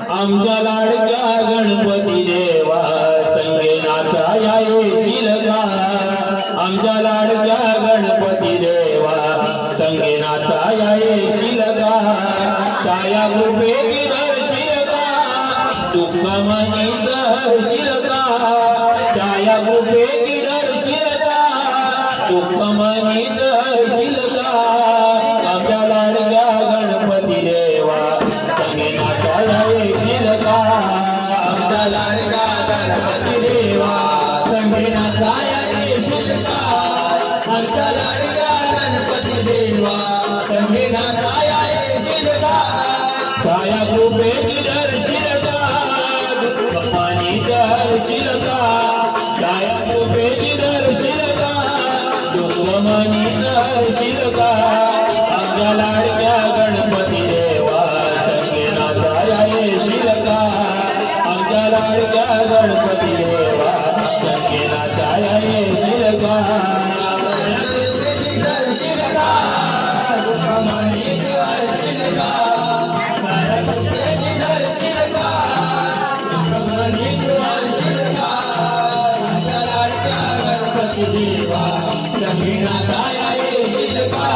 आमच्या लाडक्या गणपती देवा संगे नाचा येशील का? आमच्या लाडक्या गणपती देवा संगे नाचा येशील का? छाया कृपेची धरशील का? दुःख मनी धरशील का? छाया कृपेची धरशील का? दुःख मनी धरशील का? आमच्या लाडक्या गणपती देवा संगे नाचा येशील का? आमच्या लाडक्या गणपती देवा संगे नाचा येशील का? आमच्या लाडक्या गणपती देवा संगे नाचा येशील का? छाया कृपेची धरशील का? दुःख मनी धरशील का? छाया कृपेची धरशील का? दुःख मनी धरशील का? आमच्या लाडक्या गणपती देवा संगे नाचा येशील का? आमच्या लाडक्या गणपती देवा संगे नाचा येशील का? धरशील का? दुःख मनी धरशील का? छाया कृपेची धरशील का? दुःख मनी धरशील का? आमच्या लाडक्या गणपती देवा संगे नाचा येशील का?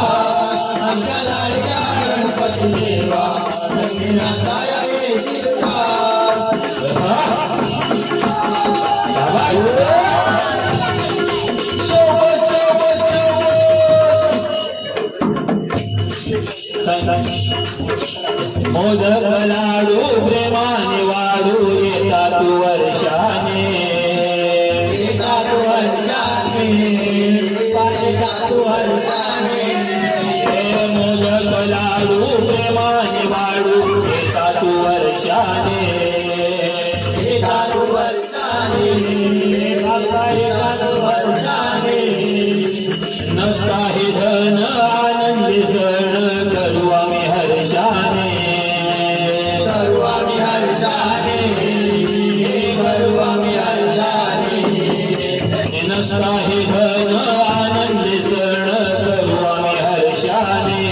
आमच्या लाडक्या गणपती देवा संगे नाचा येशील का? मोदक लाडू प्रेमाने वाढू येतात वर्षाने, येतात वर्षाने, येतात वर्षाने. मोदक लाडू प्रेमाने वाढू येतात वर्षाने, येतात वर्षाने, येतात वर्षाने. नसता हे धन आनंदी सण करू आम्ही हर्षाने, करू आम्ही हर्षाने, करू आम्ही हर्षाने. नसता हे धन आनंदी सण करू आम्ही हर्षाने,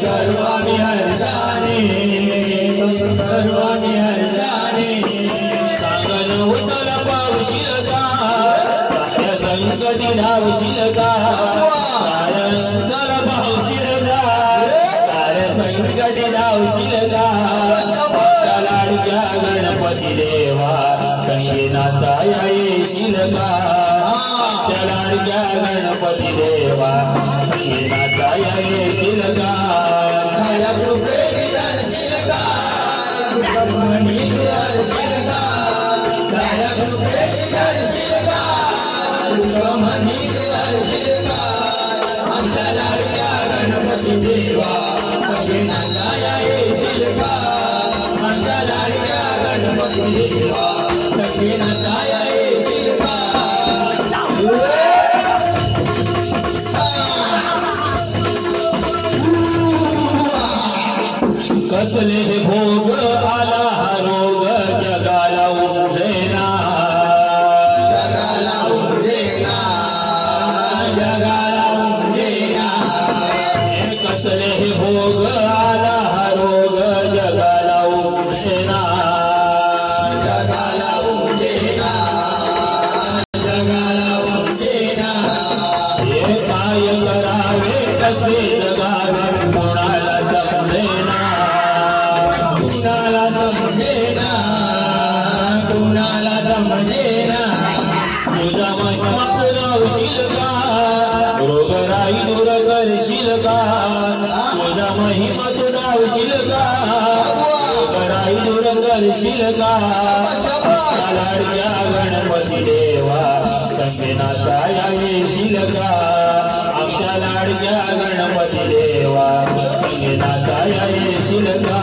करू आम्ही हर्षाने, करू आम्ही हर्षाने. सांगन उचल पावशील का? साऱ्या संकटी धावशील का? चल पावशील का? साऱ्या संकटी धावशील का? आमच्या लाडक्या गणपती देवा संगे नाचा येशील का? आमच्या लाडक्या गणपती देवा संगे नाचा येशील का? छाया कृपेची धरशील का? दुःख मनी धरशील का? छाया कृपेची धरशील का? दुःख मनी धरशील का? आमच्या लाडक्या गणपती देवा संगे नाचा येशील का? आमच्या लाडक्या गणपती देवा संगे नाचा येशील का? कसले हे भोग आला हा रोग जगाला उमजेना, जगाला उमजेना, जगाला उमजेना. कसले हे भोग आला हा रोग जगाला उमजेना, जगाला उमजेना, जगाला उमजेना. हे काय करावे कसे जगावे कोणाला समजेना, कुणाला समजेना, कुणाला समजेना. तुझा महिमा पुरवशील का? रोगराई दूर करशील का? तुझा महिमा तुडावशील का? रोगराई दूर करशील का? लाडक्या गणपती देवा संगे नाचा येशील का? आमच्या लाडक्या गणपती देवा संगे नाचा येशील का?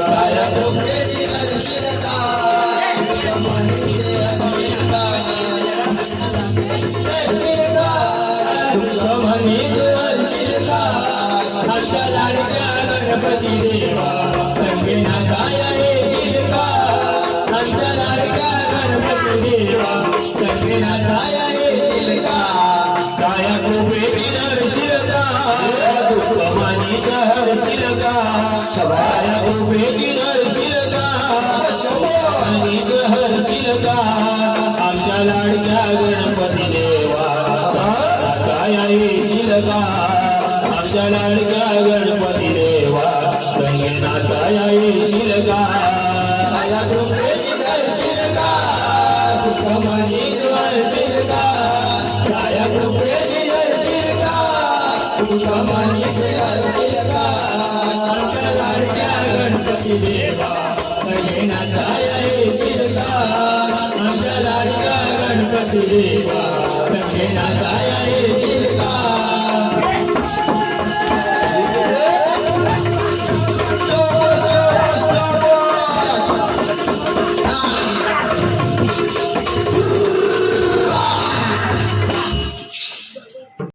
छाया कृपेची धरशील का? दुःख मनी धरशील का? दुःख मनी गणपती देवा संगीनाचा येशील का आमच्या लाडक्या गणपती देवा संगीनाचा येशील का काया कृपेची दर्शील का दुःखमानी हरशील का काया कृपेची दर्शील का दुःखमानी हरशील का आमच्या लाडक्या गणपती देवा काया येशील का आमच्या लाडक्या गणपती देवा संगीनाचा येशील का काया कृपेची दर्शील का दुःखमानी हरशील का काया कृपेची दर्शील का दुःखमानी हरशील का आमच्या लाडक्या गणपती देवा संगीनाचा येशील का आमच्या लाडक्या गणपती देवा संगीनाचा येशील